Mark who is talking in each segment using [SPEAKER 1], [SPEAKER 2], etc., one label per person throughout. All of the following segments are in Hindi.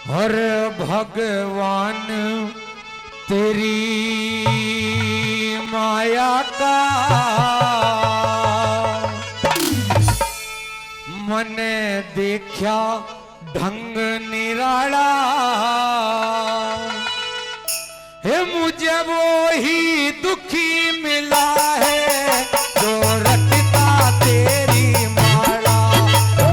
[SPEAKER 1] और भगवान तेरी माया का मने देखा ढंग निराला है, मुझे वो ही दुखी मिला है जो रटता तेरी माला।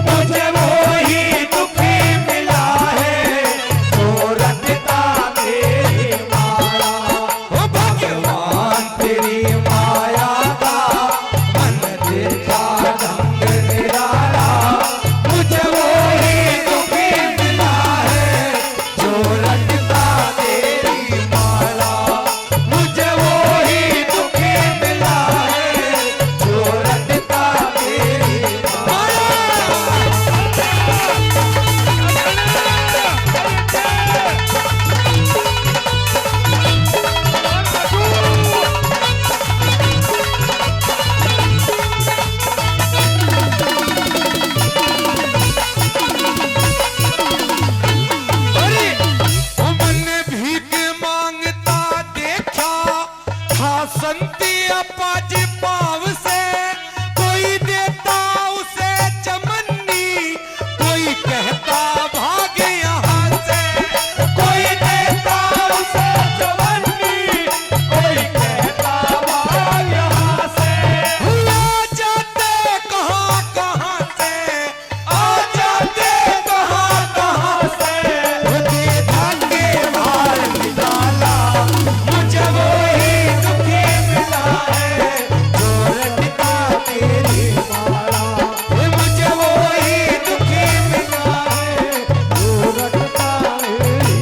[SPEAKER 1] मुझे वो ही दुखी मिला है जो रटता तेरी माला। ओ भगवान तेरी माया का मन देखा ढंग निराला, मुझे वो ही दुखी मिला है जो रटता तेरी माला। मुझे वो ही दुखी मिला है जो रटता तेरी माला। अरे ओ मैंने भीख मांगता देखा था संती अपाज पाव से, कोई देता उसे चमन्नी, कोई कहता भाग यहाँ से। कोई देता उसे चमन्नी, कोई कहता भाग यहाँ से। आ जाते कहाँ कहाँ से, आ जाते कहाँ कहाँ से, दे धागे मार निकाला। मुझे वो ही दुखी मिला है जो रटता तेरी माला। मुझे वो ही दुखी मिला है जो रटता तेरी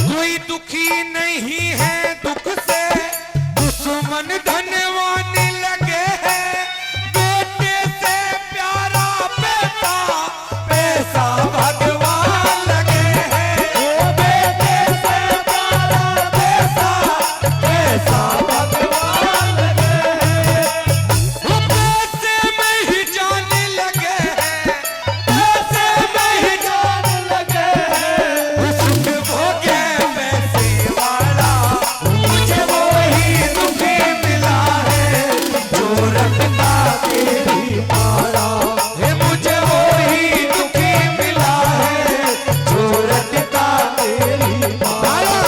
[SPEAKER 1] कोई दुखी नहीं है दुख से, दुश्मन धनवान लगे हैं। बेटे से प्यारा पैसा, पैसा भगवान लगे हैं। बेटे से प्यारा पैसा, पैसा भगवान लगे हैं। वो पैसे में ही जाने लगे हैं, पैसे में ही जाने लगे हैं। सुख भोगे पैसे वाला, मुझे वो ही दुखी मिला है जो रटता तेरी माला। हे मुझे वो ही दुखी मिला है जो रटता तेरी माला।